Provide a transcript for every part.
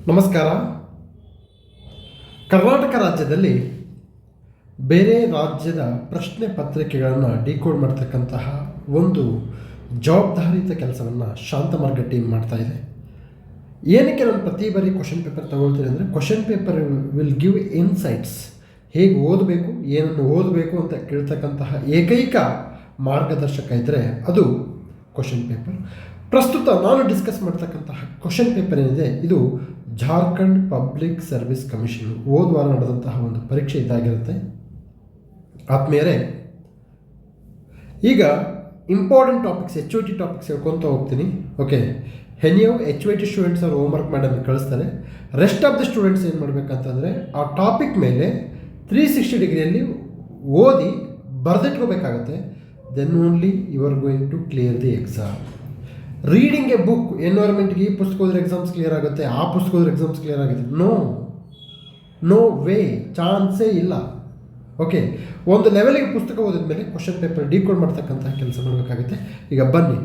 ನಮಸ್ಕಾರ. ಕರ್ನಾಟಕ ರಾಜ್ಯದಲ್ಲಿ ಬೇರೆ ರಾಜ್ಯದ ಪ್ರಶ್ನೆ ಪತ್ರಿಕೆಗಳನ್ನು ಡಿಕೋಡ್ ಮಾಡ್ತಕ್ಕಂತಹ ಒಂದು ಜವಾಬ್ದಾರಿಯುತ ಕೆಲಸವನ್ನು ಶಾಂತಮಾರ್ಗ ಟೀಮ್ ಮಾಡ್ತಾ ಇದೆ. ಏನಕ್ಕೆ ನಾನು ಪ್ರತಿ ಬಾರಿ ಕ್ವಶನ್ ಪೇಪರ್ ತಗೊಳ್ತೀನಿ ಅಂದರೆ, question paper will give insights. ಹೇಗೆ ಓದಬೇಕು, ಏನನ್ನು ಓದಬೇಕು ಅಂತ ಕೇಳ್ತಕ್ಕಂತಹ ಏಕೈಕ ಮಾರ್ಗದರ್ಶಕ ಇದ್ದರೆ ಅದು ಕ್ವಶನ್ ಪೇಪರ್. ಪ್ರಸ್ತುತ ನಾನು ಡಿಸ್ಕಸ್ ಮಾಡ್ತಕ್ಕಂತಹ ಕ್ವಶನ್ ಪೇಪರ್ ಏನಿದೆ, ಇದು ಜಾರ್ಖಂಡ್ ಪಬ್ಲಿಕ್ ಸರ್ವಿಸ್ ಕಮಿಷನ್ ಹೋದ ನಡೆದಂತಹ ಒಂದು ಪರೀಕ್ಷೆ ಇದಾಗಿರುತ್ತೆ. ಆದ್ಮೇಲೆ ಈಗ ಇಂಪಾರ್ಟೆಂಟ್ ಟಾಪಿಕ್ಸ್ HOT ಟಾಪಿಕ್ಸ್ ಹೇಳ್ಕೊತ ಹೋಗ್ತೀನಿ. ಓಕೆ, HOT ಸ್ಟೂಡೆಂಟ್ಸ್ ಅವರು ಹೋಮ್ವರ್ಕ್ ಮಾಡಿ ನಮಗೆ ಕಳಿಸ್ತಾರೆ. ರೆಸ್ಟ್ ಆಫ್ ದ ಸ್ಟೂಡೆಂಟ್ಸ್ ಏನು ಮಾಡಬೇಕಂತಂದರೆ, ಆ ಟಾಪಿಕ್ ಮೇಲೆ 360 ಡಿಗ್ರಿಯಲ್ಲಿ ಓದಿ ಬರೆದಿಟ್ಕೋಬೇಕಾಗತ್ತೆ. Then only you are going to clear the exam. Reading a book, ಎನ್ವೈರ್ಮೆಂಟ್ಗೆ ಈ ಪುಸ್ತಕ ಓದಿದ್ರೆ ಎಕ್ಸಾಮ್ಸ್ ಕ್ಲಿಯರ್ ಆಗುತ್ತೆ, ಆ ಪುಸ್ತಕ ಓದಿದ್ರೆ ಎಕ್ಸಾಮ್ಸ್ ಕ್ಲಿಯರ್ ಆಗುತ್ತೆ. ನೋ ವೇ, ಚಾನ್ಸೇ ಇಲ್ಲ. ಓಕೆ, ಒಂದು ಲೆವೆಲಿಗೆ ಪುಸ್ತಕ ಓದಿದ ಮೇಲೆ ಕ್ವಶನ್ ಪೇಪರ್ ಡಿಕೋಡ್ ಮಾಡ್ತಕ್ಕಂತಹ ಕೆಲಸ ಮಾಡಬೇಕಾಗುತ್ತೆ. ಈಗ ಬನ್ನಿ,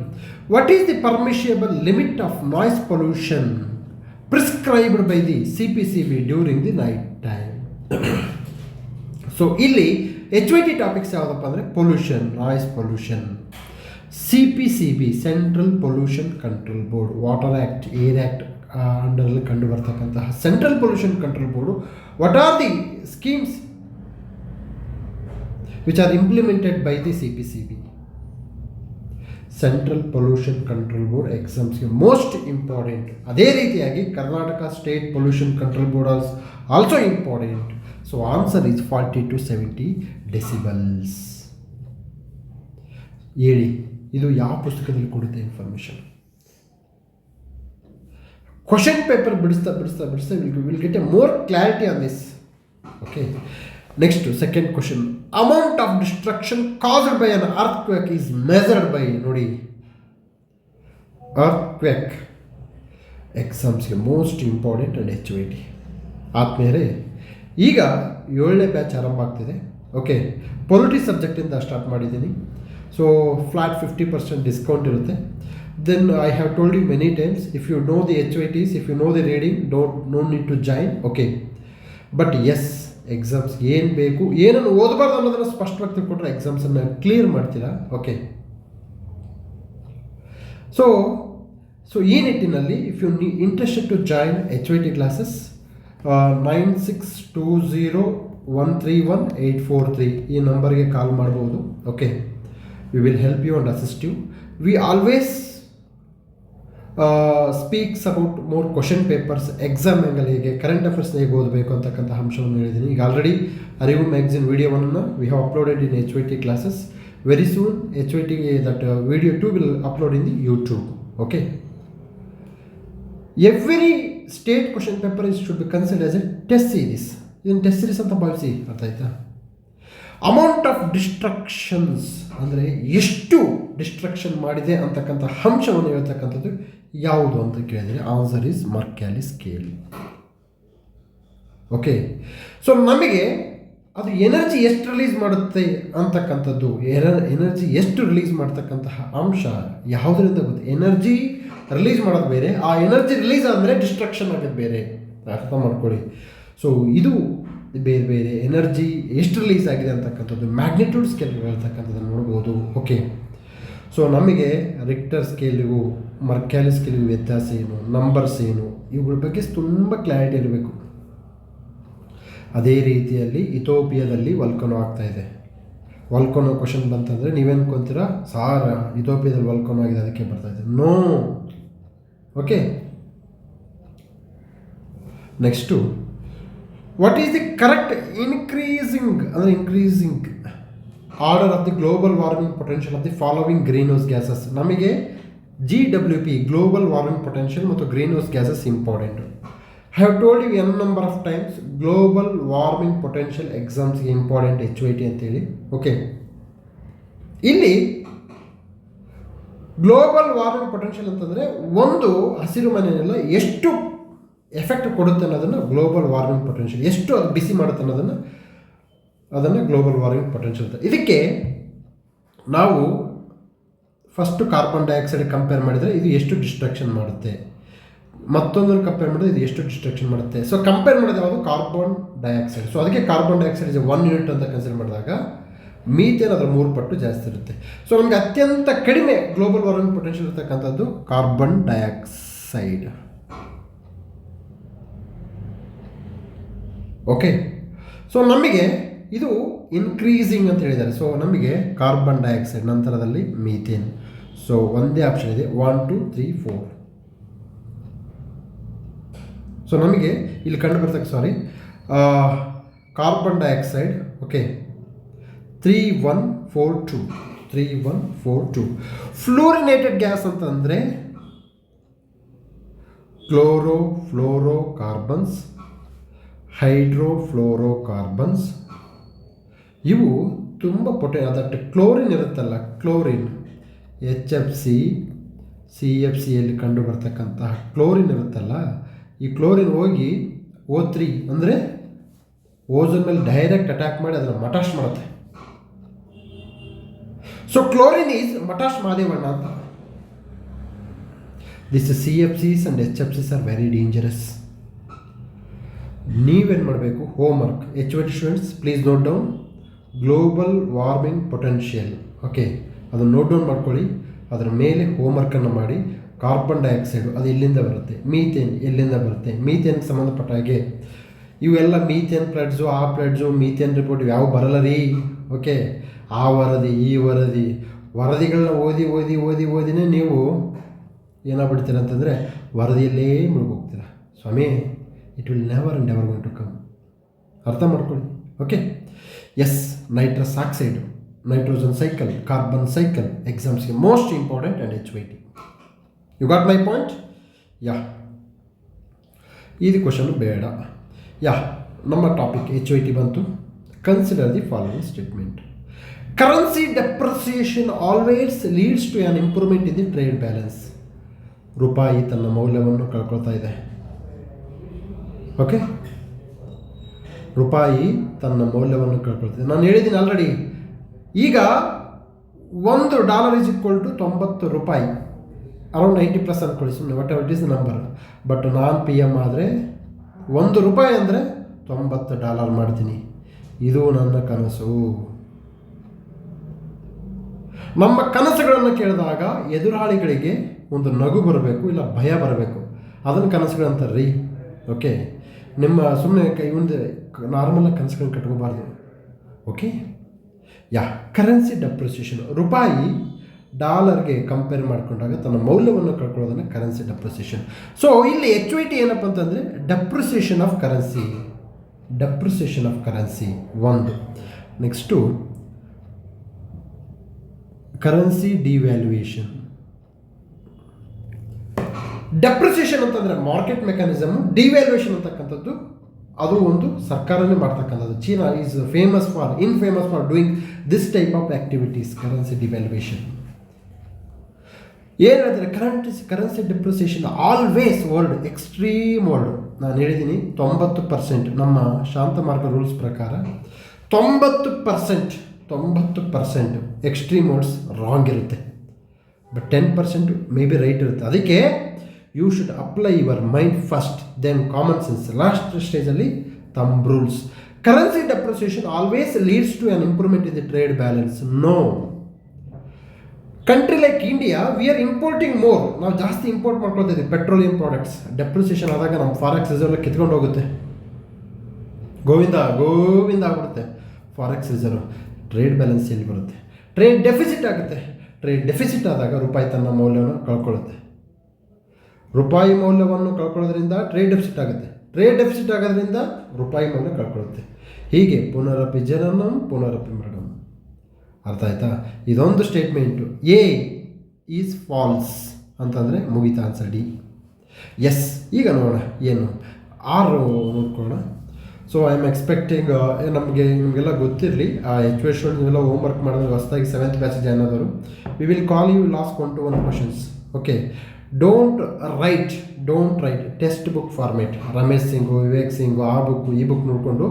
what is the permissible limit of noise pollution prescribed by the CPCB during the night time? So ಇಲ್ಲಿ HOT ಟಾಪಿಕ್ಸ್ ಯಾವುದಪ್ಪ ಅಂದರೆ pollution, noise pollution. CPCB central pollution control board, water act, air act ಅಂಡರಲ್ಲಿ ಕಂಡು ಬರ್ತಕ್ಕಂತಹ central pollution control board. What are the schemes which are implemented by the CPCB? Central pollution control board ಎಕ್ಸಾಮ್ಸ್ಗೆ most important. ಅದೇ ರೀತಿಯಾಗಿ Karnataka state pollution control board also important. So answer is 40 to 70 decibels. ಹೇಳಿ, ಇದು ಯಾವ ಪುಸ್ತಕದಲ್ಲಿ ಕೊಡುತ್ತೆ information? Question paper ಬಿಡಿಸ್ತಾ will get a more clarity on this. Okay, next second question. Amount of destruction caused by an earthquake is measured by. ನೋಡಿ, earthquake ಎಕ್ಸಾಮ್ಸ್ಗೆ most important and HOT. ಆದಮೇಲೆ ಈಗ 7ನೇ ಬ್ಯಾಚ್ ಆರಂಭ ಆಗ್ತಿದೆ. ಓಕೆ, ಪೊಲಿಟಿ ಸಬ್ಜೆಕ್ಟಿಂದ start ಮಾಡಿದ್ದೀನಿ. ಸೊ ಫ್ಲಾಟ್ 50% ಡಿಸ್ಕೌಂಟ್ ಇರುತ್ತೆ. Then I have told you many times, if you know the HOTs, if you know the reading, no need to join. Okay, but yes, exams ಏನು ಬೇಕು, ಏನನ್ನು ಓದಬಾರ್ದು ಅನ್ನೋದನ್ನು ಸ್ಪಷ್ಟವಾಗಿ ತಿಳ್ಕೊಂಡ್ರೆ ಎಕ್ಸಾಮ್ಸನ್ನು ಕ್ಲಿಯರ್ ಮಾಡ್ತೀರಾ. ಓಕೆ, ಸೊ ಈ ನಿಟ್ಟಿನಲ್ಲಿ if you interested to join HOT classes, 9620131843 ಈ ನಂಬರ್ಗೆ ಕಾಲ್ ಮಾಡ್ಬೋದು. Okay, we will help you and assist you. We always speaks about more question papers, exam angle ಹೇಗೆ, ಕರೆಂಟ್ ಅಫೇರ್ಸ್ ಹೇಗೆ ಓದಬೇಕು ಅಂತಕ್ಕಂಥ ಅಂಶವನ್ನು ಹೇಳಿದ್ದೀನಿ. ಈಗ ಆಲ್ರೆಡಿ ಅರಿವು ಮ್ಯಾಗ್ಝಿನ್ ವಿಡಿಯೋವನ್ನು we have uploaded in HOT classes. Very soon HOT that video 2 will upload in the YouTube. Okay, every state question paper should be consider as A test series. ಇದನ್ನು test series ಅಂತ ಭಾವಿಸಿ, ಅರ್ಥ ಆಯ್ತಾ? Amount of ಡಿಸ್ಟ್ರಕ್ಷನ್ಸ್ ಅಂದರೆ ಎಷ್ಟು destruction ಮಾಡಿದೆ ಅಂತಕ್ಕಂಥ ಅಂಶವನ್ನು ಹೇಳ್ತಕ್ಕಂಥದ್ದು ಯಾವುದು ಅಂತ ಕೇಳಿದರೆ answer is Mercalli scale. Okay, so ನಮಗೆ ಅದು ಎನರ್ಜಿ ಎಷ್ಟು ರಿಲೀಸ್ ಮಾಡುತ್ತೆ ಅಂತಕ್ಕಂಥದ್ದು, ಎನರ್ಜಿ ಎಷ್ಟು ರಿಲೀಸ್ ಮಾಡ್ತಕ್ಕಂತಹ ಅಂಶ ಯಾವುದರಿಂದ ಗೊತ್ತು? ಎನರ್ಜಿ ರಿಲೀಸ್ ಮಾಡೋದು ಬೇರೆ, ಆ ಎನರ್ಜಿ ರಿಲೀಸ್ ಆದಮೇಲೆ ಡಿಸ್ಟ್ರಕ್ಷನ್ ಆಗೋದು ಬೇರೆ. ಅರ್ಥ ಮಾಡ್ಕೊಳ್ಳಿ. ಸೊ ಇದು ಬೇರೆ ಬೇರೆ ಎನರ್ಜಿ ಎಷ್ಟು ರಿಲೀಸ್ ಆಗಿದೆ ಅಂತಕ್ಕಂಥದ್ದು ಮ್ಯಾಗ್ನಿಟ್ಯೂಡ್ ಸ್ಕೇಲ್ ಹೇಳ್ತಕ್ಕಂಥದ್ದನ್ನು ನೋಡ್ಬೋದು. ಓಕೆ, ಸೊ ನಮಗೆ ರಿಕ್ಟರ್ ಸ್ಕೇಲಿಗೂ ಮರ್ಕ್ಯಾಲಿ ಸ್ಕೇಲಿಗೂ ವ್ಯತ್ಯಾಸ ಏನು, ನಂಬರ್ಸ್ ಏನು, ಇವುಗಳ ಬಗ್ಗೆ ತುಂಬ ಕ್ಲಾರಿಟಿ ಇರಬೇಕು. ಅದೇ ರೀತಿಯಲ್ಲಿ ಇಥೋಪಿಯಾದಲ್ಲಿ ವಲ್ಕನೋ ಆಗ್ತಾಯಿದೆ. ವಲ್ಕನೋ ಕ್ವಶನ್ ಬಂತಂದರೆ ನೀವೇನ್ಕೊಂತೀರಾ, ಸಾರ ಇಥೋಪಿಯಾದಲ್ಲಿ ವಲ್ಕನೋ ಆಗಿದೆ ಅದಕ್ಕೆ ಬರ್ತಾಯಿದೆ. No. Okay, next, what is the correct increasing order of the global warming potential of the following greenhouse gases? ನಮಗೆ GWP ಗ್ಲೋಬಲ್ ವಾರ್ಮಿಂಗ್ ಪೊಟೆನ್ಷಿಯಲ್ ಮತ್ತು greenhouse gases important. I have told you n number of times, global warming potential ಎಕ್ಸಾಮ್ಸ್ಗೆ important HOT ಅಂತೇಳಿ. Okay, ಇಲ್ಲಿ global warming potential ಅಂತಂದರೆ ಒಂದು ಹಸಿರು ಮನೆಯಲ್ಲ ಎಷ್ಟು ಎಫೆಕ್ಟ್ ಕೊಡುತ್ತೆ ಅನ್ನೋದನ್ನು ಗ್ಲೋಬಲ್ ವಾರ್ಮಿಂಗ್ ಪೊಟೆನ್ಷಿಯಲ್, ಎಷ್ಟು ಅದು ಬಿಸಿ ಮಾಡುತ್ತೆ ಅದನ್ನು ಗ್ಲೋಬಲ್ ವಾರ್ಮಿಂಗ್ ಪೊಟೆನ್ಷಿಯಲ್ ಅಂತ. ಇದಕ್ಕೆ ನಾವು ಫಸ್ಟು ಕಾರ್ಬನ್ ಡೈಆಕ್ಸೈಡ್ ಕಂಪೇರ್ ಮಾಡಿದರೆ ಇದು ಎಷ್ಟು ಡಿಸ್ಟ್ರಕ್ಷನ್ ಮಾಡುತ್ತೆ, ಮತ್ತೊಂದನ್ನು ಕಂಪೇರ್ ಮಾಡಿದ್ರೆ ಇದು ಎಷ್ಟು ಡಿಸ್ಟ್ರಕ್ಷನ್ ಮಾಡುತ್ತೆ. ಸೊ ಕಂಪೇರ್ ಮಾಡೋದು ಯಾವುದು ಕಾರ್ಬನ್ ಡೈಆಕ್ಸೈಡ್. ಸೊ ಅದಕ್ಕೆ ಕಾರ್ಬನ್ ಡೈಆಕ್ಸೈಡ್ ಇಸ್ 1 ಯೂನಿಟ್ ಅಂತ ಕನ್ಸಿಡರ್ ಮಾಡಿದಾಗ ಮೀಥೇನ್ ಅದರ 3 ಪಟ್ಟು ಜಾಸ್ತಿ ಇರುತ್ತೆ. ಸೊ ನಮಗೆ ಅತ್ಯಂತ ಕಡಿಮೆ ಗ್ಲೋಬಲ್ ವಾರ್ಮಿಂಗ್ ಪೊಟೆನ್ಷಿಯಲ್ ಇರ್ತಕ್ಕಂಥದ್ದು ಕಾರ್ಬನ್ ಡೈಆಕ್ಸೈಡ್. ಓಕೆ, ಸೊ ನಮಗೆ ಇದು ಇನ್ಕ್ರೀಸಿಂಗ್ ಅಂತ ಹೇಳಿದ್ದಾರೆ. ಸೊ ನಮಗೆ ಕಾರ್ಬನ್ ಡೈಆಕ್ಸೈಡ್ ನಂತರದಲ್ಲಿ ಮೀಥೇನ್. ಸೊ ಒಂದೇ ಆಪ್ಷನ್ ಇದೆ 1 2 3 4. ಸೊ ನಮಗೆ ಇಲ್ಲಿ ಕಂಡು ಬರ್ತಕ್ಕ carbon dioxide okay 3142. Fluorinated gas ಅಂತಂದರೆ ಕ್ಲೋರೋಫ್ಲೋರೋಕಾರ್ಬನ್ಸ್, ಹೈಡ್ರೋಫ್ಲೋರೋಕಾರ್ಬನ್ಸ್, ಇವು ತುಂಬ ಅದಕ್ಕೆ ಕ್ಲೋರಿನ್ ಇರುತ್ತಲ್ಲ, ಕ್ಲೋರಿನ್ HFC CFCಯಲ್ಲಿ ಕಂಡು ಬರ್ತಕ್ಕಂತಹ ಕ್ಲೋರಿನ್ ಇರುತ್ತಲ್ಲ, ಈ ಕ್ಲೋರಿನ್ ಹೋಗಿ O3 ಅಂದರೆ ಓಝೋನ್ ಮೇಲೆ ಡೈರೆಕ್ಟ್ ಅಟ್ಯಾಕ್ ಮಾಡಿ ಅದನ್ನು ಮಟಾಶ್ ಮಾಡುತ್ತೆ. ಸೊ ಕ್ಲೋರಿನ್ ಈಸ್ ಮಟಾಶ್ ಮಾದೇವಣ್ಣ ಅಂತ. This CFCs and HFCs are very dangerous. ನೀವೇನು ಮಾಡಬೇಕು, homework HOT students please note down global warming potential. Okay, ಅದನ್ನು ನೋಟ್ ಡೌನ್ ಮಾಡ್ಕೊಳ್ಳಿ. ಅದರ ಮೇಲೆ ಹೋಮ್ವರ್ಕನ್ನು ಮಾಡಿ. ಕಾರ್ಬನ್ ಡೈಆಕ್ಸೈಡು ಅದು ಎಲ್ಲಿಂದ ಬರುತ್ತೆ, ಮೀಥೇನ್ ಎಲ್ಲಿಂದ ಬರುತ್ತೆ, ಮೀಥೇನ್ಗೆ ಸಂಬಂಧಪಟ್ಟ ಹಾಗೆ ಇವೆಲ್ಲ ಮೀಥೇನ್ ಪ್ಲಡ್ಸು, ಆ ಪ್ಲಡ್ಸು, ಮೀಥೇನ್ ರಿಪೋರ್ಟ್ ಯಾವ ಬರಲ್ಲ ರೀ. ಓಕೆ, ಆ ವರದಿ ಈ ವರದಿಗಳನ್ನ ಓದಿನೇ ನೀವು ಏನಾಗ್ಬಿಡ್ತೀರ ಅಂತಂದರೆ ವರದಿಯಲ್ಲೇ ಮುಳುಗೋಗ್ತೀರ ಸ್ವಾಮಿ. It will never and ever going to come. ಅರ್ಥ ಮಾಡ್ಕೊಳ್ಳಿ. Okay, yes, nitrous oxide, nitrogen cycle, carbon cycle ಎಕ್ಸಾಮ್ಸ್ಗೆ most important and HOT. You got my point? Yeah, ಇದು ಕ್ವಶನ್ ಬೇಡ. ಯಾ, ನಮ್ಮ ಟಾಪಿಕ್ HOT ಬಂತು. Consider the following statement. Currency depreciation always leads to an improvement in the trade balance. ರೂಪಾಯಿ ತನ್ನ ಮೌಲ್ಯವನ್ನು ಕಳ್ಕೊಳ್ತಾ ಇದೆ. Okay, ರೂಪಾಯಿ ತನ್ನ ಮೌಲ್ಯವನ್ನು ಕಳ್ಕೊಳ್ತಿದೆ. ನಾನು ಹೇಳಿದ್ದೀನಿ ಆಲ್ರೆಡಿ. ಈಗ $1 ಈಸ್ ಈಕ್ವಲ್ ಟು 90 ರೂಪಾಯಿ, ಅರೌಂಡ್ 90+ ಅಂದ್ಕೊಳ್ಳಿ ಸುಮ್ಮನೆ, what ever it is the number. But ನಾನು PM ಆದರೆ $1 ಅಂದರೆ $90 ಮಾಡ್ತೀನಿ. ಇದು ನನ್ನ ಕನಸು. ನಮ್ಮ ಕನಸುಗಳನ್ನು ಕೇಳಿದಾಗ ಎದುರಾಳಿಗಳಿಗೆ ಒಂದು ನಗು ಬರಬೇಕು, ಇಲ್ಲ ಭಯ ಬರಬೇಕು. ಅದನ್ನು ಕನಸುಗಳಂತಾರೆ ರೀ. ಓಕೆ, ನಿಮ್ಮ ಸುಮ್ಮನೆ ಒಂದು ನಾರ್ಮಲಾಗಿ ಕನಸುಗಳನ್ನ ಕಟ್ಕೋಬಾರ್ದು. ಓಕೆ, ಯಾ, ಕರೆನ್ಸಿ ಡೆಪ್ರಿಸಿಯೇಷನ್. ರೂಪಾಯಿ ಡಾಲರ್ಗೆ ಕಂಪೇರ್ ಮಾಡಿಕೊಂಡಾಗ ತನ್ನ ಮೌಲ್ಯವನ್ನು ಕಳ್ಕೊಳ್ಳೋದನ್ನು ಕರೆನ್ಸಿ ಡೆಪ್ರಿಸಿಯೇಷನ್. ಸೊ ಇಲ್ಲಿ HOT ಏನಪ್ಪ ಅಂತಂದರೆ ಡೆಪ್ರಿಸಿಯೇಷನ್ ಆಫ್ ಕರೆನ್ಸಿ ಒಂದು. Next currency devaluation. ಡೆಪ್ರಿಸಿಯೇಷನ್ ಅಂತಂದರೆ ಮಾರ್ಕೆಟ್ ಮೆಕ್ಯಾನಿಸಮ್, ಡಿವ್ಯಾಲ್ಯೂಯೇಷನ್ ಅಂತಕ್ಕಂಥದ್ದು ಅದು ಒಂದು ಸರ್ಕಾರನೇ ಮಾಡ್ತಕ್ಕಂಥದ್ದು. China is infamous for doing this type of activities, currency devaluation. ಏನು ಹೇಳ್ತಾರೆ, currency depreciation always world extreme world. ನಾನು ಹೇಳಿದ್ದೀನಿ 90%, ನಮ್ಮ ಶಾಂತ ಮಾರ್ಗ ರೂಲ್ಸ್ ಪ್ರಕಾರ 90% ಎಕ್ಸ್ಟ್ರೀಮ್ ವರ್ಡ್ಸ್ ರಾಂಗ್ ಇರುತ್ತೆ. ಬಟ್ 10% ಮೇ ಬಿ ರೈಟ್ ಇರುತ್ತೆ. ಅದಕ್ಕೆ you should apply your mind first, then common sense, last ಸ್ಟೇಜಲ್ಲಿ thumb rules. Currency depreciation always leads to an improvement in the trade balance. No, country like India we are importing more. ನಾವು ಜಾಸ್ತಿ import ಮಾಡ್ಕೊಳ್ತಾ ಇದ್ದೀವಿ petroleum products. Depreciation ಆದಾಗ ನಮ್ಮ forex reserve ಕಿತ್ಕೊಂಡು ಹೋಗುತ್ತೆ, ಗೋವಿಂದ ಆಗ್ಬಿಡುತ್ತೆ ಫಾರೆಕ್ಸ್ ರಿಸರ್ವ್. ಟ್ರೇಡ್ ಬ್ಯಾಲೆನ್ಸ್ ಎಲ್ಲಿ ಬರುತ್ತೆ? ಟ್ರೇಡ್ ಡೆಫಿಸಿಟ್ ಆಗುತ್ತೆ. ಟ್ರೇಡ್ ಡೆಫಿಸಿಟ್ ಆದಾಗ ರೂಪಾಯಿ ತನ್ನ ಮೌಲ್ಯವನ್ನು ಕಳ್ಕೊಳ್ಳುತ್ತೆ. ರೂಪಾಯಿ ಮೌಲ್ಯವನ್ನು ಕಳ್ಕೊಳ್ಳೋದ್ರಿಂದ ಟ್ರೇಡ್ ಡೆಫಿಸಿಟ್ ಆಗುತ್ತೆ. ಟ್ರೇಡ್ ಡೆಫಿಸಿಟ್ ಆಗೋದ್ರಿಂದ ರೂಪಾಯಿ ಮೌಲ್ಯ ಕಳ್ಕೊಳ್ಳುತ್ತೆ. ಹೀಗೆ ಪುನರಪಿ ಜನನಂ ಪುನರಪಿ ಮರಣಂ. ಅರ್ಥ ಆಯ್ತಾ? ಇದೊಂದು ಸ್ಟೇಟ್ಮೆಂಟು. ಎ ಈಸ್ ಫಾಲ್ಸ್ ಅಂತಂದರೆ ಮುಗಿತಾ ಆನ್ಸರ್ ಡಿ. ಎಸ್, ಈಗ ನೋಡೋಣ ಏನು 6 ನೋಡ್ಕೊಳ್ಳೋಣ. ಸೊ ಐ ಆಮ್ ಎಕ್ಸ್ಪೆಕ್ಟಿಂಗ್ ನಿಮಗೆಲ್ಲ ಗೊತ್ತಿರಲಿ, HOT ನೀವೆಲ್ಲ ಹೋಮ್ವರ್ಕ್ ಮಾಡಿದ್ರೆ ಹೊಸದಾಗಿ 7th ಬ್ಯಾಚ್ ಜಾಯ್ನ್ ಆದವರು, we will call you last 1 to 1 questions. Okay, don't write text book format. Ramesh Singh, Vivek Singh, ಆ ಬುಕ್ಕು ಈ ಬುಕ್ ನೋಡಿಕೊಂಡು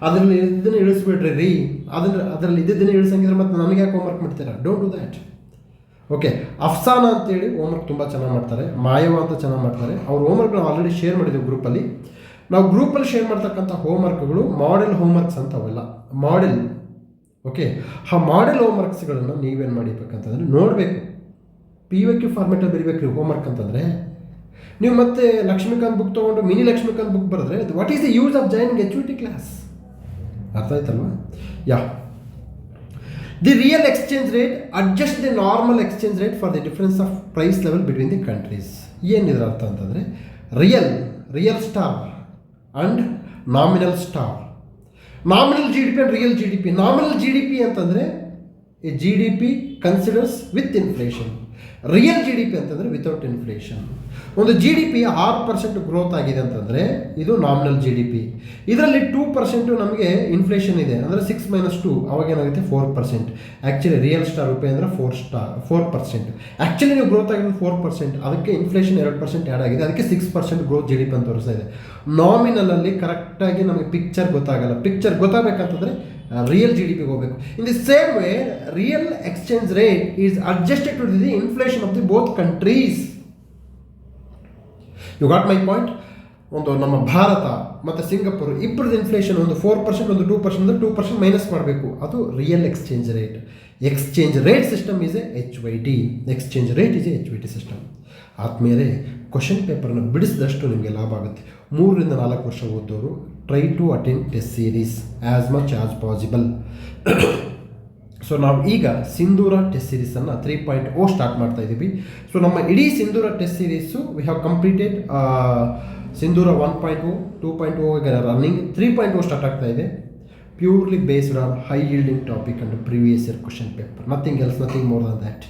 ಅದರಲ್ಲಿ ಇದನ್ನು ಇಳಿಸ್ಬಿಡ್ರಿ ರೀ. ಅದರಲ್ಲಿ ಇದ್ದನ್ನು ಇಳಿಸಂಗಿದ್ರೆ ಮತ್ತು ನನಗೆ ಯಾಕೆ ಹೋಮ್ವರ್ಕ್ ಮಾಡ್ತೀರಾ? Don't do that. ಓಕೆ, ಅಫ್ಸಾನಾ ಅಂತೇಳಿ ಹೋಮ್ವರ್ಕ್ ತುಂಬ ಚೆನ್ನಾಗಿ ಮಾಡ್ತಾರೆ, ಮಾಯವ ಅಂತ ಚೆನ್ನಾಗಿ ಮಾಡ್ತಾರೆ. ಅವ್ರ ಹೋಮ್ವರ್ಕ್ ನಾವು ಆಲ್ರೆಡಿ ಶೇರ್ ಮಾಡಿದ್ದೀವಿ ಗ್ರೂಪಲ್ಲಿ. ನಾವು ಗ್ರೂಪಲ್ಲಿ ಶೇರ್ ಮಾಡ್ತಕ್ಕಂಥ ಹೋಮ್ವರ್ಕ್ಗಳು ಮಾಡೆಲ್ ಹೋಮ್ವರ್ಕ್ಸ್ ಅಂತ ಅವೆಲ್ಲ ಮಾಡೆಲ್. ಓಕೆ, ಆ ಮಾಡೆಲ್ ಹೋಮ್ವರ್ಕ್ಸ್ಗಳನ್ನು ನೀವೇನು ಮಾಡಿಬೇಕಂತಂದರೆ ನೋಡಬೇಕು. PYQ ಫಾರ್ಮೆಟಲ್ಲಿ ಬರೀಬೇಕು ಹೋಮ್ವರ್ಕ್ ಅಂತಂದರೆ. ನೀವು ಮತ್ತೆ ಲಕ್ಷ್ಮೀಕಾಂತ್ ಬುಕ್ ತೊಗೊಂಡು ಮಿನಿ ಲಕ್ಷ್ಮೀಕಾಂತ್ ಬುಕ್ ಬರೆದ್ರೆ what is the use of joining HOT class? ಅರ್ಥ ಆಯ್ತಲ್ವಾ? Yeah, the real exchange rate adjust the normal exchange rate for the difference of price level between the countries. ಏನಿದ್ರ ಅರ್ಥ ಅಂತಂದರೆ real star and nominal star. Nominal GDP and real GDP. Nominal GDP ಅಂತಂದರೆ ಈ GDP considers with inflation. Real GDP ಅಂತಂದರೆ without inflation. ಒಂದು GDP 6% growth ಆಗಿದೆ ಅಂತಂದರೆ ಇದು ನಾಮಿನಲ್ GDP. ಇದರಲ್ಲಿ 2% ನಮಗೆ ಇನ್ಫ್ಲೇಷನ್ ಇದೆ ಅಂದರೆ 6 - 2 ಅವಾಗ ಏನಾಗುತ್ತೆ 4%. ಆ್ಯಕ್ಚುಲಿ ರಿಯಲ್ ಸ್ಟಾರ್ ರೂಪಾಯಿ ಅಂದರೆ 4%. ಆ್ಯಕ್ಚುಲಿ ನೀವು ಗ್ರೋತ್ ಆಗಿರೋದು 4%, ಅದಕ್ಕೆ ಇನ್ಫ್ಲೇಷನ್ 2% ಆ್ಯಡ್ ಆಗಿದೆ, ಅದಕ್ಕೆ 6% ಗ್ರೋತ್ GDP ಅಂತ ತೋರಿಸ್ತಾ ಇದೆ. ನಾಮಿನಲಲ್ಲಿ ಕರೆಕ್ಟಾಗಿ ನಮಗೆ ಪಿಕ್ಚರ್ ಗೊತ್ತಾಗಲ್ಲ. ಪಿಕ್ಚರ್ ಗೊತ್ತಾಗಬೇಕಂತಂದರೆ ರಿಯಲ್ GDPಗೆ ಹೋಗಬೇಕು. In the same way real exchange rate is adjusted to the inflation of the both countries. You got my point? ಒಂದು ನಮ್ಮ ಭಾರತ ಮತ್ತು ಸಿಂಗಪುರ್ ಇಬ್ಬರದ್ದು ಇನ್ಫ್ಲೇಷನ್ ಒಂದು 4%, ಒಂದು 2%, 2% ಮೈನಸ್ ಮಾಡಬೇಕು. ಅದು real exchange rate. Exchange rate system is HYT. Exchange rate is HYT system. ಆದಮೇಲೆ question ಪೇಪರ್ನ ಬಿಡಿಸಿದಷ್ಟು ನಿಮಗೆ ಲಾಭ ಆಗುತ್ತೆ. 3 ರಿಂದ 4 ವರ್ಷ ಓದೋರು try to attend test series as much as possible. So ನಾವು ಈಗ ಸಿಂಧೂರ ಟೆಸ್ಟ್ ಸೀರೀಸನ್ನು 3.0 ಸ್ಟಾರ್ಟ್ ಮಾಡ್ತಾ ಇದ್ದೀವಿ. ಸೊ ನಮ್ಮ ಇಡೀ Sindhura test series we have completed. Sindhura 1.0, 2.0 ಈಗ ರನ್ನಿಂಗ್, 3.0 ಸ್ಟಾರ್ಟ್ ಆಗ್ತಾ ಇದೆ. Purely based on high yielding topic and previous year question paper. Nothing else, nothing more than that.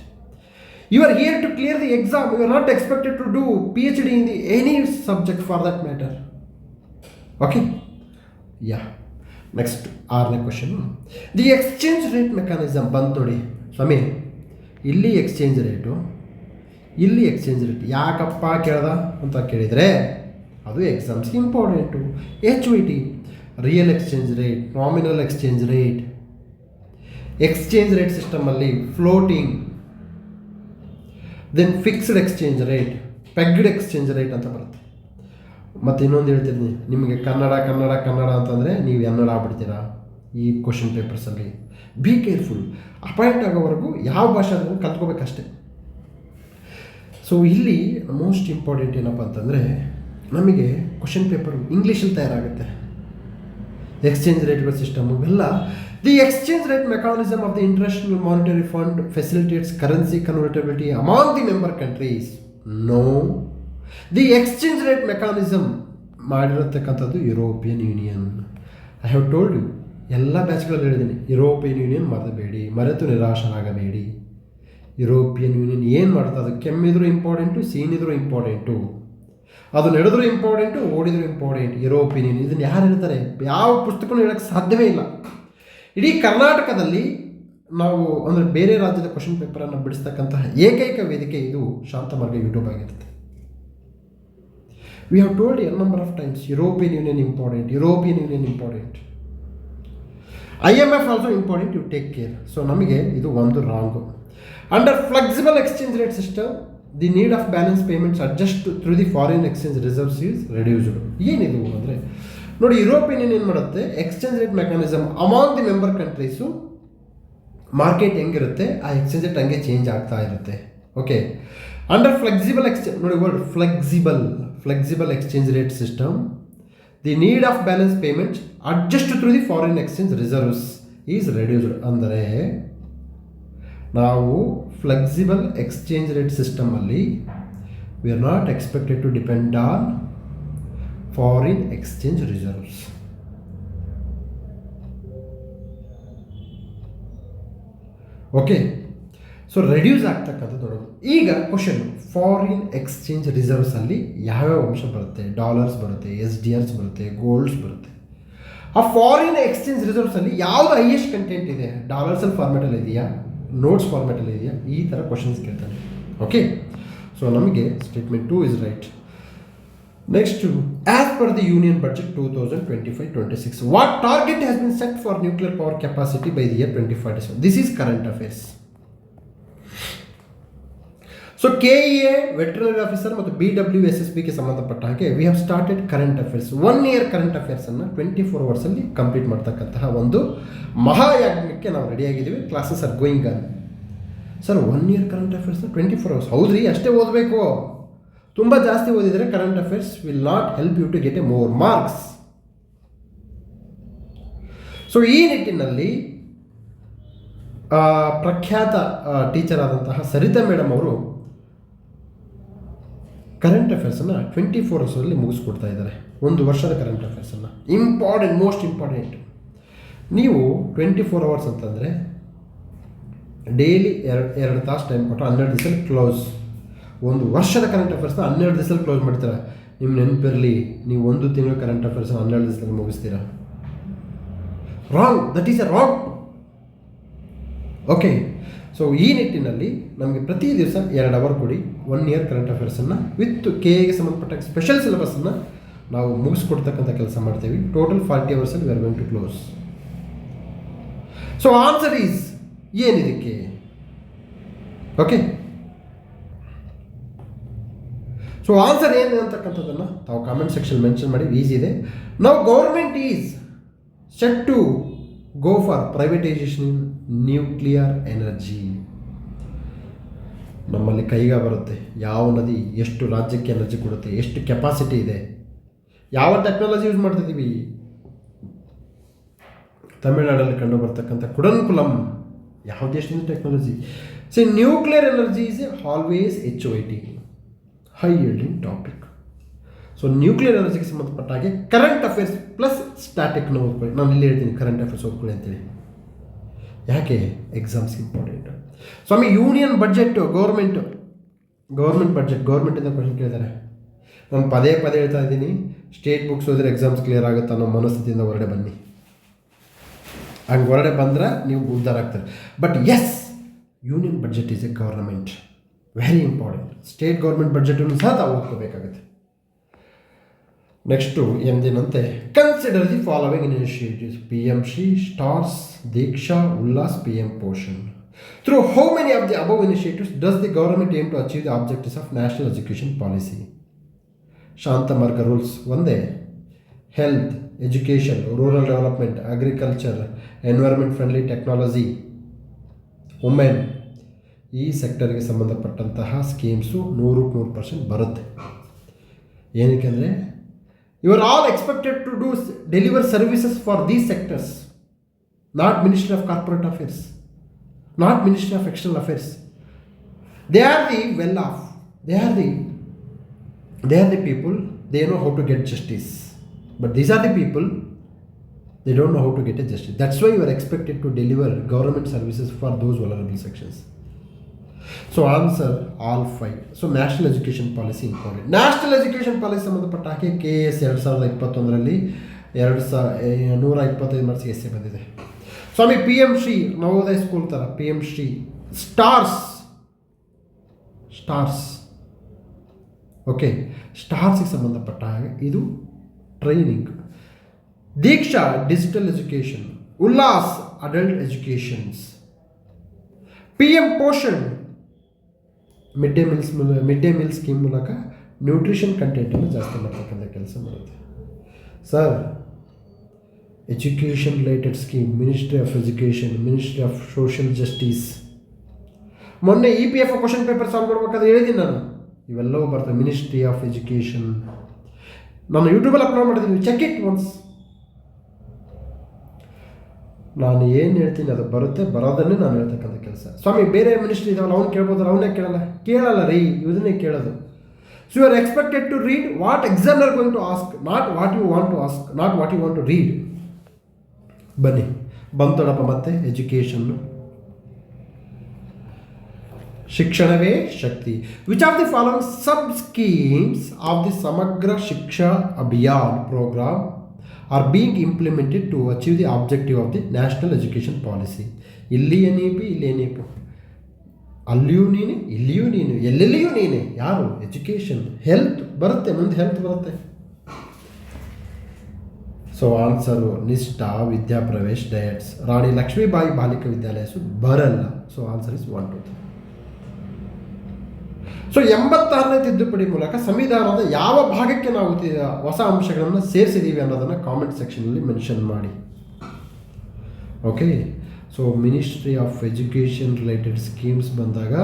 You are here to clear the exam. You are not expected to do PhD in any subject for that matter. Okay? Yeah. Next, 6ನೇ question. The exchange rate mechanism ಬಂತು ನೋಡಿ ಸ್ವಾಮಿ. ಇಲ್ಲಿ exchange rate, ಇಲ್ಲಿ exchange rate ಯಾಕಪ್ಪ ಕೇಳ್ದ ಅಂತ ಕೇಳಿದರೆ ಅದು ಎಕ್ಸಾಮ್ಸ್ಗೆ important. HYT real exchange rate, nominal exchange rate. Exchange rate ಸಿಸ್ಟಮಲ್ಲಿ floating, then fixed exchange rate, pegged exchange rate ಅಂತ ಬರುತ್ತೆ. ಮತ್ತು ಇನ್ನೊಂದು ಹೇಳ್ತಿದ್ದೀನಿ ನಿಮಗೆ, ಕನ್ನಡ ಅಂತಂದರೆ ನೀವು ಕನ್ನಡ ಆಗ್ಬಿಡ್ತೀರಾ ಈ ಕ್ವಶನ್ ಪೇಪರ್ಸಲ್ಲಿ. Be careful. ಅಪಾಯಿಂಟ್ ಆಗೋವರೆಗೂ ಯಾವ ಭಾಷೆ ಅದನ್ನು ಕಲ್ತ್ಕೋಬೇಕಷ್ಟೆ. ಸೊ ಇಲ್ಲಿ ಮೋಸ್ಟ್ ಇಂಪಾರ್ಟೆಂಟ್ ಏನಪ್ಪ ಅಂತಂದರೆ ನಮಗೆ ಕ್ವಶನ್ ಪೇಪರು ಇಂಗ್ಲೀಷಲ್ಲಿ ತಯಾರಾಗುತ್ತೆ. ಎಕ್ಸ್ಚೇಂಜ್ ರೇಟ್ಗಳ ಸಿಸ್ಟಮ್ ಇವೆಲ್ಲ. The exchange rate mechanism of the International Monetary Fund facilitates currency convertibility among the member countries. No, the exchange rate mechanism ಮಾಡಿರತಕ್ಕಂಥದ್ದು European Union. I have told you, ಎಲ್ಲ ಬ್ಯಾಚ್ಗಳಲ್ಲಿ ಹೇಳಿದ್ದೀನಿ, European union ಮರೆತು ನಿರಾಶರಾಗಬೇಡಿ. European Union ಏನು ಮಾಡ್ತಾ, ಅದು ಕೆಮ್ಮಿದ್ರು important, ಸೀನಿದ್ರು important, ಅದು ನಡೆದರೂ ಇಂಪಾರ್ಟೆಂಟು, ಓಡಿದರೂ ಇಂಪಾರ್ಟೆಂಟ್. ಯುರೋಪಿಯನ್ ಯೂನಿಯನ್ ಇದನ್ನು ಯಾರು ಹೇಳ್ತಾರೆ? ಯಾವ ಪುಸ್ತಕನೂ ಹೇಳೋಕ್ಕೆ ಸಾಧ್ಯವೇ ಇಲ್ಲ. ಇಡೀ ಕರ್ನಾಟಕದಲ್ಲಿ ನಾವು ಅಂದರೆ ಬೇರೆ ರಾಜ್ಯದ ಕ್ವಶನ್ ಪೇಪರನ್ನು ಬಿಡಿಸ್ತಕ್ಕಂತಹ ಏಕೈಕ ವೇದಿಕೆ ಇದು ಶಾಂತಮಾರ್ಗ ಯೂಟ್ಯೂಬ್ ಆಗಿರುತ್ತೆ. We have told n number of times European Union important, European Union important. IMF also important, you take care. So ನಮಗೆ ಇದು ಒಂದು wrong. Under flexible exchange rate system the need of balance payments adjust through the foreign exchange reserves is reduced. ಏನಿದು ಅಂದರೆ ನೋಡಿ, European Union ಏನು ಮಾಡುತ್ತೆ, exchange rate mechanism among the member countries market ಹೆಂಗಿರುತ್ತೆ ಆ ಎಕ್ಸ್ಚೇಂಜ್ ರೇಟ್ ಹಂಗೆ change ಆಗ್ತಾ ಇರುತ್ತೆ. ಓಕೆ, ಅಂಡರ್ ಫ್ಲೆಕ್ಸಿಬಲ್ ಎಕ್ಸ್ಚೇಂಜ್ ನೋಡಿ word flexible exchange rate system the need of balance payments adjust through the foreign exchange reserves is reduced. ಅಂದರೆ ನಾವು flexible exchange rate ಸಿಸ್ಟಮಲ್ಲಿ we are not expected to depend on foreign exchange reserves. Okay, so reduce ಆಗ್ತಕ್ಕಂಥದ್ದು ನೋಡೋದು. ಈಗ question, foreign exchange ರಿಸರ್ವ್ಸಲ್ಲಿ ಯಾವ್ಯಾವ ಅಂಶ ಬರುತ್ತೆ? Dollars ಬರುತ್ತೆ, SDRs ಬರುತ್ತೆ, ಗೋಲ್ಡ್ಸ್ ಬರುತ್ತೆ. ಆ ಫಾರಿನ್ ಎಕ್ಸ್ಚೇಂಜ್ ರಿಸರ್ವ್ಸಲ್ಲಿ ಯಾವುದು ಹೈಯೆಸ್ಟ್ ಕಂಟೆಂಟ್ ಇದೆ? ಡಾಲರ್ಸಲ್ಲಿ ಫಾರ್ಮೆಟಲ್ಲಿ ಇದೆಯಾ, ನೋಟ್ಸ್ ಫಾರ್ಮೆಟಲ್ಲಿ ಇದೆಯಾ? ಈ ಥರ ಕ್ವಶನ್ಸ್ ಕೇಳ್ತಾನೆ. ಓಕೆ, ಸೊ ನಮಗೆ statement 2 is right. Next, as per the Union Budget 2025-26, what target has been set for nuclear power capacity by the year 2047? This is current affairs. So KEA veterinary officer ಮತ್ತು BWSSBಗೆ ಸಂಬಂಧಪಟ್ಟ ಹಾಗೆ we have started current affairs 1 year current ಅಫೇರ್ಸನ್ನು 24 ಅವರ್ಸಲ್ಲಿ complete ಮಾಡ್ತಕ್ಕಂತಹ ಒಂದು ಮಹಾಯಾಜ್ಞಕ್ಕೆ ನಾವು ರೆಡಿಯಾಗಿದ್ದೀವಿ. Classes are going on. Sir 1 year current ಅಫೇರ್ಸ್ನ 24 ಅವರ್ಸ್ ಹೌದ್ರಿ, ಅಷ್ಟೇ ಓದಬೇಕು. ತುಂಬ ಜಾಸ್ತಿ ಓದಿದರೆ current affairs will not help you to get a more marks. So ಈ ನಿಟ್ಟಿನಲ್ಲಿ ಪ್ರಖ್ಯಾತ ಟೀಚರ್ ಆದಂತಹ ಸರಿತಾ ಮೇಡಮ್ ಅವರು ಕರೆಂಟ್ ಅಫೇರ್ಸನ್ನು 24 ಅವರ್ಸಲ್ಲಿ ಮುಗಿಸ್ಕೊಡ್ತಾ ಇದ್ದಾರೆ. ಒಂದು ವರ್ಷದ ಕರೆಂಟ್ ಅಫೇರ್ಸನ್ನು ಇಂಪಾರ್ಟೆಂಟ್, ಮೋಸ್ಟ್ ಇಂಪಾರ್ಟೆಂಟ್. ನೀವು 24 ಅವರ್ಸ್ ಅಂತಂದರೆ ಡೈಲಿ ಎರಡು ತಾಸು ಟೈಮ್ ಕೊಟ್ಟು 12 ದಿವಸದಲ್ಲಿ ಕ್ಲೋಸ್. ಒಂದು ವರ್ಷದ ಕರೆಂಟ್ ಅಫೇರ್ಸ್ನ 12 ದಿವಸದಲ್ಲಿ ಕ್ಲೋಸ್ ಮಾಡ್ತೀರಾ. ನಿಮ್ಮ ನೆನಪಿರಲಿ, ನೀವು 1 ತಿಂಗಳು ಕರೆಂಟ್ ಅಫೇರ್ಸ್ನ 12 ದಿವಸದಲ್ಲಿ ಮುಗಿಸ್ತೀರಾ. Wrong, that is a wrong. Okay, so ಈ ನಿಟ್ಟಿನಲ್ಲಿ ನಮಗೆ ಪ್ರತಿ ದಿವಸ 2 ಅವರ್ ಕೊಡಿ. 1 ಇಯರ್ ಕರೆಂಟ್ ಅಫೇರ್ಸನ್ನು ವಿತ್ KEಗೆ ಸಂಬಂಧಪಟ್ಟ ಸ್ಪೆಷಲ್ ಸಿಲೆಬಸ್ಸನ್ನು ನಾವು ಮುಗಿಸ್ಕೊಡ್ತಕ್ಕಂಥ ಕೆಲಸ ಮಾಡ್ತೀವಿ. ಟೋಟಲ್ 40 ಅವರ್ಸಲ್ಲಿ we are going to close. So answer is ಏನಿದಕ್ಕೆ? ಓಕೆ, ಸೊ ಆನ್ಸರ್ ಏನು ಅಂತಕ್ಕಂಥದ್ದನ್ನು ತಾವು ಕಾಮೆಂಟ್ ಸೆಕ್ಷನ್ ಮೆನ್ಷನ್ ಮಾಡಿ. ಈಸಿ ಇದೆ. ನಾವು government is set to go for privatisation in nuclear energy. ನಮ್ಮಲ್ಲಿ ಕೈಗೆ ಬರುತ್ತೆ ಯಾವ ನದಿ ಎಷ್ಟು ರಾಜ್ಯಕ್ಕೆ ಎನರ್ಜಿ ಕೊಡುತ್ತೆ, ಎಷ್ಟು ಕೆಪಾಸಿಟಿ ಇದೆ, ಯಾವ ಟೆಕ್ನಾಲಜಿ ಯೂಸ್ ಮಾಡ್ತಿದ್ದೀವಿ. ತಮಿಳುನಾಡಲ್ಲಿ ಕಂಡು ಬರ್ತಕ್ಕಂಥ ಕುಡನ್ಕುಲಂ ಯಾವ ದೇಶದಿಂದ technology. So nuclear energy is always HOIT, high yielding topic. So nuclear ಎನರ್ಜಿಗೆ ಸಂಬಂಧಪಟ್ಟ ಹಾಗೆ ಕರೆಂಟ್ ಅಫೇರ್ಸ್ ಪ್ಲಸ್ ಸ್ಟ್ಯಾಟಿಕ್ನ ಓದ್ಕೊಳ್ಳಿ. ನಾನು ಇಲ್ಲಿ ಹೇಳ್ತೀನಿ ಕರೆಂಟ್ ಅಫೇರ್ಸ್ ಓದ್ಕೊಳ್ಳಿ ಅಂತೇಳಿ. ಯಾಕೆ? Exams important. ಸ್ವಾಮಿ ಯೂನಿಯನ್ ಬಡ್ಜೆಟ್ಟು, ಗೌರ್ಮೆಂಟ್ ಬಡ್ಜೆಟ್, ಗೌರ್ಮೆಂಟಿಂದ ಕ್ವಶನ್ ಕೇಳಿದ್ದಾರೆ. ನಾನು ಪದೇ ಹೇಳ್ತಾ ಇದ್ದೀನಿ, ಸ್ಟೇಟ್ ಬುಕ್ಸ್ ಓದಿದ್ರೆ ಎಕ್ಸಾಮ್ಸ್ ಕ್ಲಿಯರ್ ಆಗುತ್ತೆ ಅನ್ನೋ ಮನಸ್ಥಿತಿಯಿಂದ ಹೊರಡೆ ಬನ್ನಿ. ಹಂಗೆ ಹೊರಡೆ ಬಂದರೆ ನೀವು ಉದ್ಧಾರ ಆಗ್ತಾರೆ. But yes, union budget is a government, very important. State government ಬಡ್ಜೆಟನ್ನು ಸಹ ತಾವು ಓದ್ಕೋಬೇಕಾಗುತ್ತೆ. ನೆಕ್ಸ್ಟು ಎಂದಿನಂತೆ consider the following initiatives: PM Shri, STARS, Diksha, Ullas, PM Poshan. Through how many of the above initiatives does the government aim to achieve the objectives of national education policy? ಶಾಂತಮಾರ್ಗ rules ಒಂದೇ. Health, education, rural development, agriculture, environment friendly technology, women, ಈ ಸೆಕ್ಟರ್ಗೆ ಸಂಬಂಧಪಟ್ಟಂತಹ schemes 100% ಬರುತ್ತೆ. ಏನಕ್ಕೆ ಅಂದರೆ you are all expected to deliver services for these sectors, not Ministry of Corporate Affairs, not Ministry of External Affairs. They are the well off, they are the people, they know how to get justice, but these are the people, they don't know how to get a justice. That's why you are expected to deliver government services for those vulnerable sections. So answer all 5. So national education policy important. National education policy ಸಂಬಂಧಪಟ್ಟ ಹಾಗೆ KS 2021ರಲ್ಲಿ 125 marks essay ಬಂದಿದೆ. ಸ್ವಾಮಿ PM Shri Navodaya school ಥರ PM Shri, stars okay, ಸ್ಟಾರ್ಸ್ಗೆ ಸಂಬಂಧಪಟ್ಟ ಹಾಗೆ ಇದು training. Diksha digital education, Ullas adult educations, PM Poshan mid day meal scheme ಮೂಲಕ ನ್ಯೂಟ್ರಿಷನ್ ಕಂಟೆಂಟನ್ನು ಜಾಸ್ತಿ ಮಾಡ್ತಕ್ಕಂಥ ಕೆಲಸ ಮಾಡುತ್ತೆ. Sir education related scheme, ministry of education, ministry of social justice. ಮೊನ್ನೆ EPF ಕ್ವಶನ್ ಪೇಪರ್ ಸಾಲ್ವ್ ಮಾಡ್ಬೇಕಾದ್ರೆ ಹೇಳಿದ್ದೀನಿ ನಾನು, ಇವೆಲ್ಲವೂ ಬರ್ತವೆ. ಮಿನಿಸ್ಟ್ರಿ ಆಫ್ ಎಜುಕೇಷನ್ ನಾನು ಯೂಟ್ಯೂಬಲ್ಲಿ ಅಪ್ಲೋಡ್ ಮಾಡಿದ್ದೀನಿ, ಚೆಕ್ ಇಟ್ ಒನ್ಸ್. ನಾನು ಏನು ಹೇಳ್ತೀನಿ ಅದು ಬರುತ್ತೆ, ಬರೋದನ್ನೇ ನಾನು ಹೇಳ್ತಕ್ಕಂಥ ಕೆಲಸ. ಸ್ವಾಮಿ ಬೇರೆ ಮಿನಿಸ್ಟ್ರಿ ಇದಾವಲ್ಲ ಅವ್ನು ಕೇಳ್ಬೋದಲ್ಲ, ಅವನ್ನೇ ಕೇಳಲ್ಲ ರೀ, ಇದನ್ನೇ ಕೇಳೋದು. So you are expected to read what examiner going to ask, not what you want to ask, not what you want to read. ಬನ್ನಿ ಬಂತೋಡಪ್ಪ ಮತ್ತೆ ಎಜುಕೇಷನ್ನು. ಶಿಕ್ಷಣವೇ ಶಕ್ತಿ. Which of the following sub schemes of the Samagra Shiksha Abhiyan programme are being implemented to achieve the objective of the national education policy? ಇಲ್ಲಿ NEP, ಇಲ್ಲಿ NEP, ಅಲ್ಲಿಯೂ ನೀನೆ, ಇಲ್ಲಿಯೂ ನೀನು, ಎಲ್ಲೆಲ್ಲಿಯೂ ನೀನೆ. ಯಾರು? ಎಜುಕೇಷನ್. ಹೆಲ್ತ್ ಬರುತ್ತೆ, ಮುಂದೆ ಹೆಲ್ತ್ ಬರುತ್ತೆ. ಸೊ ಆನ್ಸರು ನಿಷ್ಠಾ, ವಿದ್ಯಾಪ್ರವೇಶ್, ಡಯಟ್ಸ್, ರಾಣಿ ಲಕ್ಷ್ಮೀಬಾಯಿ ಬಾಲಿಕಾ ವಿದ್ಯಾಲಯ ಬರಲ್ಲ. So answer is 1, 2, 3. ಸೊ 86ನೇ ತಿದ್ದುಪಡಿ ಮೂಲಕ ಸಂವಿಧಾನದ ಯಾವ ಭಾಗಕ್ಕೆ ನಾವು ಹೊಸ ಅಂಶಗಳನ್ನು ಸೇರಿಸಿದ್ದೀವಿ ಅನ್ನೋದನ್ನು ಕಾಮೆಂಟ್ ಸೆಕ್ಷನಲ್ಲಿ ಮೆನ್ಷನ್ ಮಾಡಿ. Okay, so ministry of education related schemes ಬಂದಾಗ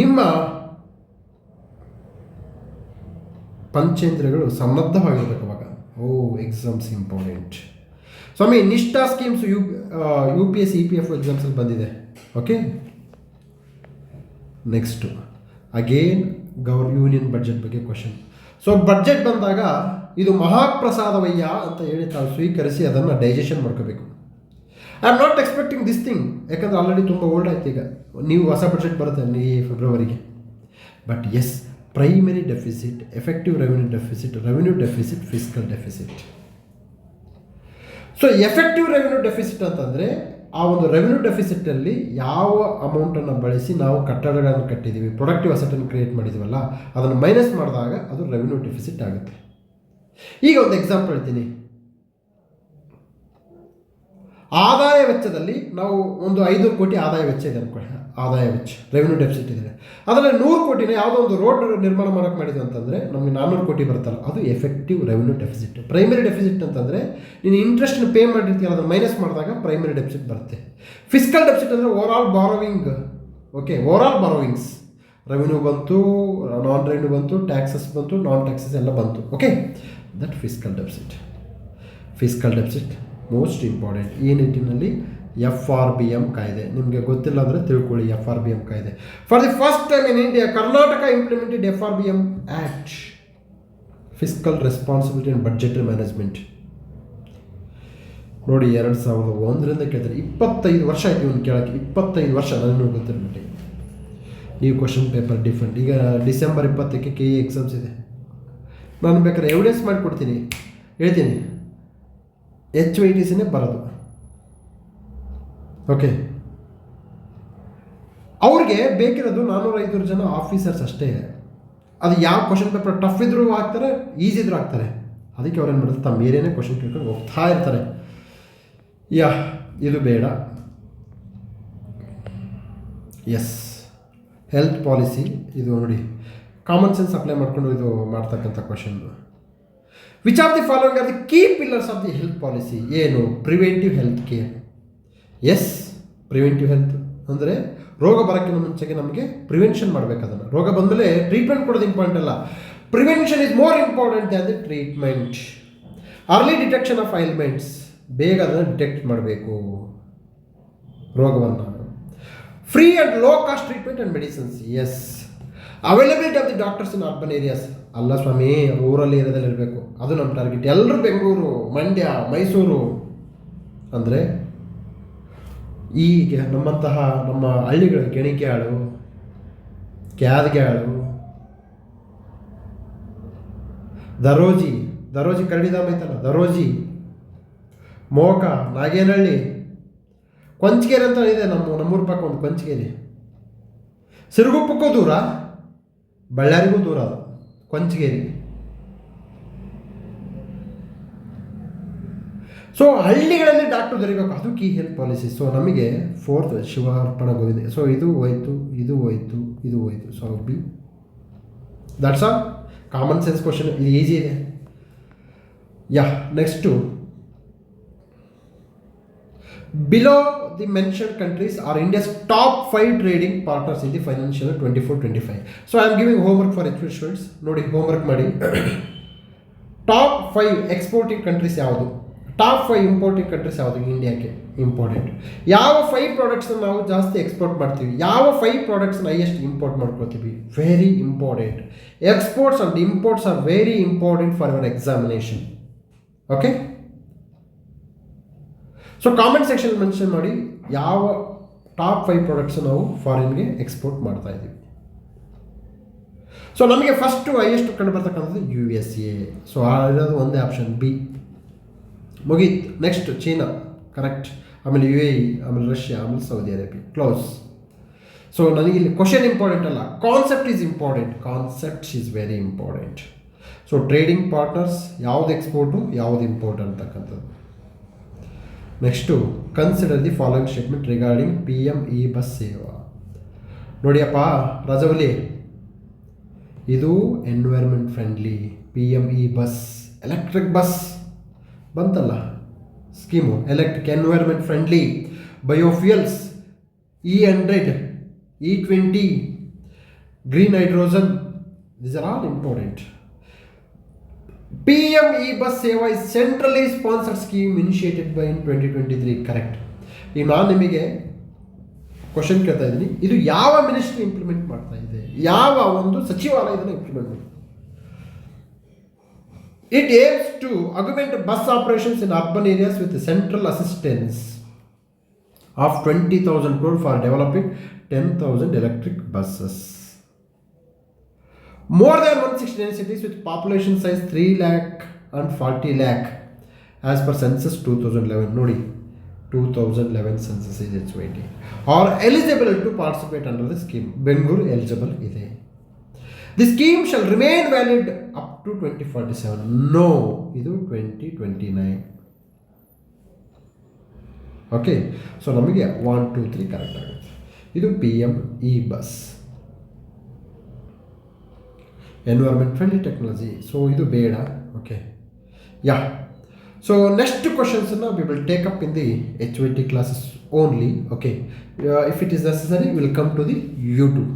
ನಿಮ್ಮ ಪಂಚೇಂದ್ರಿಯಗಳು ಸನ್ನದ್ಧವಾಗಿರ್ಬೇಕು ಅವಾಗ. Exams important. ಸ್ವಾಮಿ ನಿಷ್ಠಾ ಸ್ಕೀಮ್ಸ್ UPSC EPF ಎಕ್ಸಾಮ್ಸಲ್ಲಿ ಬಂದಿದೆ. Okay, next again union budget ಬಗ್ಗೆ ಕ್ವಶನ್. ಸೊ ಬಡ್ಜೆಟ್ ಬಂದಾಗ ಇದು ಮಹಾಪ್ರಸಾದವಯ್ಯ ಅಂತ ಹೇಳಿ ತಾವು ಸ್ವೀಕರಿಸಿ ಅದನ್ನು ಡೈಜೆಷನ್ ಮಾಡ್ಕೋಬೇಕು. I am not expecting this thing, ಯಾಕಂದರೆ ಆಲ್ರೆಡಿ ತುಂಬ ಓಲ್ಡ್ ಆಯ್ತು. ಈಗ ನೀವು ಹೊಸ ಬಡ್ಜೆಟ್ ಬರುತ್ತೆ ಈ ಫೆಬ್ರವರಿಗೆ. But yes, primary deficit, effective revenue deficit, fiscal deficit. So effective revenue deficit ಅಂತಂದರೆ ಆ ಒಂದು ರೆವೆನ್ಯೂ ಡೆಫಿಸಿಟಲ್ಲಿ ಯಾವ ಅಮೌಂಟನ್ನು ಬಳಸಿ ನಾವು ಕಟ್ಟಡಗಳನ್ನು ಕಟ್ಟಿದ್ದೀವಿ, ಪ್ರೊಡಕ್ಟಿವ್ ಅಸೆಟನ್ನು ಕ್ರಿಯೇಟ್ ಮಾಡಿದ್ದೀವಲ್ಲ, ಅದನ್ನು ಮೈನಸ್ ಮಾಡಿದಾಗ ಅದು ರೆವೆನ್ಯೂ ಡೆಫಿಸಿಟ್ ಆಗುತ್ತೆ. ಈಗ ಒಂದು ಎಕ್ಸಾಂಪಲ್ ಹೇಳ್ತೀನಿ. ಆದಾಯ ವೆಚ್ಚದಲ್ಲಿ ನಾವು ಒಂದು 5 ಕೋಟಿ ಆದಾಯ ವೆಚ್ಚ ಇದೆ ಅನ್ಕೊಳ್ಳಿ, ಆದಾಯ ವೆಚ್ಚ ರೆವೆನ್ಯೂ ಡೆಫಿಸಿಟ್ ಇದೆ. ಅದರಲ್ಲಿ 100 ಕೋಟಿನ ಯಾವುದೋ ಒಂದು ರೋಡ್ ನಿರ್ಮಾಣ ಮಾಡೋಕ್ಕೆ ಮಾಡಿದ್ವಿ ಅಂತಂದರೆ ನಮಗೆ 400 ಕೋಟಿ ಬರುತ್ತಲ್ಲ, ಅದು effective revenue deficit. Primary deficit ಅಂತಂದರೆ ನೀನು ಇಂಟ್ರೆಸ್ಟ್ನ ಪೇ ಮಾಡಿರ್ತೀಯಲ್ಲ, ಅದನ್ನು ಮೈನಸ್ ಮಾಡಿದಾಗ ಪ್ರೈಮರಿ ಡೆಫಿಸಿಟ್ ಬರುತ್ತೆ. ಫಿಸ್ಕಲ್ ಡೆಫಿಸಿಟ್ ಅಂದರೆ overall borrowing. Okay, overall borrowings, revenue ಬಂತು, ನಾನ್ ರೆವೆನ್ಯೂ ಬಂತು, ಟ್ಯಾಕ್ಸಸ್ ಬಂತು, ನಾನ್ ಟ್ಯಾಕ್ಸಸ್ ಎಲ್ಲ ಬಂತು. Okay, that fiscal deficit. Fiscal deficit most important. ಈ ನಿಟ್ಟಿನಲ್ಲಿ FRBM ಕಾಯ್ದೆ ನಿಮಗೆ ಗೊತ್ತಿಲ್ಲ ಅಂದರೆ ತಿಳ್ಕೊಳ್ಳಿ. FRBM ಕಾಯ್ದೆ for the first time in India Karnataka implemented FRBM act, fiscal responsibility and budgetary management. ನೋಡಿ 2001ರಿಂದ ಕೇಳ್ತಾರೆ, 25 ವರ್ಷ ಆಯ್ತು ಇವನು ಕೇಳೋಕ್ಕೆ. 25 ವರ್ಷ ನನಗೆ ಗೊತ್ತಿರಬೇಕು. ನೀವು ಕ್ವಶನ್ ಪೇಪರ್ ಡಿಫ್ರೆಂಟ್. ಈಗ ಡಿಸೆಂಬರ್ 20ಕ್ಕೆ KE ಎಕ್ಸಾಮ್ಸ್ ಇದೆ. ನಾನು ಬೇಕಾದ್ರೆ ಎವಿಡೆನ್ಸ್ ಮಾಡಿಕೊಡ್ತೀನಿ, ಹೇಳ್ತೀನಿ. HYTCನೇ ಬರೋದು. ಓಕೆ, ಅವ್ರಿಗೆ ಬೇಕಿರೋದು 400-500 ಜನ ಆಫೀಸರ್ಸ್ ಅಷ್ಟೇ. ಅದು ಯಾವ ಕ್ವಶನ್ ಪೇಪರ್ ಟಫ್ ಇದ್ರೂ ಆಗ್ತಾರೆ, ಈಸಿ ಇದ್ರೂ ಆಗ್ತಾರೆ. ಅದಕ್ಕೆ ಅವ್ರೇನು ಮಾಡಿದ್ರೆ ತಮ್ಮ ಏರಿಯಾನೇ ಕ್ವಶನ್ ಕೇಳ್ಕೊಂಡು ಹೋಗ್ತಾ ಇರ್ತಾರೆ. ಇದು ಬೇಡ. ಎಸ್, ಹೆಲ್ತ್ ಪಾಲಿಸಿ ಇದು ನೋಡಿ, ಕಾಮನ್ ಸೆನ್ಸ್ ಅಪ್ಲೈ ಮಾಡ್ಕೊಂಡು ಇದು ಮಾಡ್ತಕ್ಕಂಥ question. Which of the following are the key pillars of the health policy? ಏನು? Preventive health care. Yes, preventive health ಅಂದರೆ ರೋಗ ಬರೋಕ್ಕಿಂತ ಮುಂಚೆಗೆ ನಮಗೆ ಪ್ರಿವೆನ್ಷನ್ ಮಾಡಬೇಕು. ಅದನ್ನು ರೋಗ ಬಂದಮೇಲೆ ಟ್ರೀಟ್ಮೆಂಟ್ ಕೊಡೋದು ಇಂಪಾರ್ಟೆಂಟ್ ಅಲ್ಲ. Prevention is more important than the treatment. Early detection of ailments, ಬೇಗ ಅದನ್ನು ಡಿಟೆಕ್ಟ್ ಮಾಡಬೇಕು ರೋಗವನ್ನು. Free and low cost treatment and medicines. Yes, availability of the doctors in urban areas. ಅಲ್ಲ ಸ್ವಾಮಿ, ರೂರಲ್ ಏರಿಯಾದಲ್ಲಿ ಇರಬೇಕು, ಅದು ನಮ್ಮ ಟಾರ್ಗೆಟ್. ಎಲ್ಲರೂ ಬೆಂಗಳೂರು, ಮಂಡ್ಯ, ಮೈಸೂರು ಅಂದರೆ ಈಗ ನಮ್ಮ ಹಳ್ಳಿಗಳು, ಕೆಣಿಕ್ಯಾಳು, ಕ್ಯಾದಗ್ಯಾಳು, ದರೋಜಿ ಕರಡಿಧಾಮ ಐತಲ್ಲ, ದರೋಜಿ, ಮೋಕ, ನಾಗೇನಹಳ್ಳಿ, ಕೊಂಚಗೇರಿ ಅಂತ ಇದೆ ನಮ್ಮೂರ ಪಕ್ಕ ಒಂದು ಕೊಂಚಗೇರಿ. ಸಿರುಗುಪ್ಪಕ್ಕೂ ದೂರ, ಬಳ್ಳಾರಿಗೂ ದೂರ ಅದು ಕೊಂಚಗೇರಿ. ಸೊ ಹಳ್ಳಿಗಳಲ್ಲಿ ಡಾಕ್ಟರ್ ದೊರಿಬೇಕು, ಅದು ಕೀ ಹೆಲ್ತ್ ಪಾಲಿಸಿ. ಸೊ ನಮಗೆ 4th ಶಿವಾರ್ಪಣ ಗೋವಿಂದ. ಸೊ ಇದು ಹೋಯ್ತು. So B, that's all. Common sense question, ಇದು ಈಸಿ ಇದೆ. Next, below the mention countries are India's top 5 trading partners in the financial 24-25. So I am giving homework for HY students. ನೋಡಿ, homework ಮಾಡಿ. Top 5 exporting countries ಯಾವುದು, top 5 importing countries ಯಾವುದು ಇಂಡಿಯಾಕ್ಕೆ important, ಯಾವ 5 ಪ್ರಾಡಕ್ಟ್ಸ್ನ ನಾವು ಜಾಸ್ತಿ export ಮಾಡ್ತೀವಿ, ಯಾವ 5 ಪ್ರಾಡಕ್ಟ್ಸ್ನ ಹೈಯೆಸ್ಟ್ ಇಂಪೋರ್ಟ್ ಮಾಡ್ಕೊಳ್ತೀವಿ. Very important. Exports and imports are very important for your examination. Okay, so comment section mention ಮಾಡಿ ಯಾವ ಟಾಪ್ 5 ಪ್ರಾಡಕ್ಟ್ಸ್ ನಾವು ಫಾರಿನ್ಗೆ ಎಕ್ಸ್ಪೋರ್ಟ್ ಮಾಡ್ತಾ ಇದ್ದೀವಿ. ಸೊ ನಮಗೆ ಫಸ್ಟು ಹೈಯೆಸ್ಟ್ ಕಂಡು ಬರ್ತಕ್ಕಂಥದ್ದು USA. ಸೊ ಇರೋದು ಒಂದೇ ಆಪ್ಷನ್ ಬಿ. ಮುಗೀತು. Next China, correct. ಆಮೇಲೆ UAE, ಆಮೇಲೆ ರಷ್ಯಾ, ಆಮೇಲೆ ಸೌದಿ ಅರೇಬಿಯಾ. ಕ್ಲೋಸ್. ಸೊ ನನಗಿಲ್ಲಿ ಕ್ವಶನ್ ಇಂಪಾರ್ಟೆಂಟ್ ಅಲ್ಲ, concept is important. Concept is very important. So trading partners, ಯಾವುದು ಎಕ್ಸ್ಪೋರ್ಟು, ಯಾವುದು ಇಂಪೋರ್ಟ್ ಅಂತಕ್ಕಂಥದ್ದು. Next, consider the following statement regarding PM E bus Sewa. ನೋಡಿಯಪ್ಪ ರಜವಲಿ, ಇದು environment friendly. PME bus, electric bus ಬಂತಲ್ಲ scheme, electric, environment friendly, biofuels, E100, E20, green hydrogen, these are all important. PME bus ಸೇವಾ is centrally sponsored scheme initiated by in 2023. Correct. ಈಗ ನಾನು ನಿಮಗೆ question ಕೇಳ್ತಾ ಇದ್ದೀನಿ, ಇದು ಯಾವ ಮಿನಿಸ್ಟ್ರಿ ಇಂಪ್ಲಿಮೆಂಟ್ ಮಾಡ್ತಾ ಇದೆ, ಯಾವ ಒಂದು ಸಚಿವಾಲಯ ಇದನ್ನು ಇಂಪ್ಲಿಮೆಂಟ್ ಮಾಡ್ತಾ ಇದೆ? It aims to augment bus operations in urban areas with central assistance of 20,000 crore for developing 10,000 electric buses. More than 169 cities with population size 3 lakh and 40 lakh as per census 2011. Nodi, 2011 census is HYT are eligible to participate under the scheme. Bengaluru eligible ide. The scheme shall remain valid up to 2047. No, idu 2029. Okay, so ನಮಗೆ 1, 2, 3 correct ಆಗುತ್ತೆ. ಇದು PME bus, environment friendly technology. So ಇದು ಬೇಡ. Okay, yeah. So next ಕ್ವಶನ್ಸನ್ನು we will take up in the HYT classes only. Okay, if it is necessary will come to the YouTube.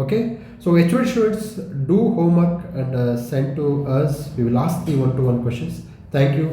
Okay, so HYT students, do homework and send to us. We will ask the one-to-one questions. Thank you.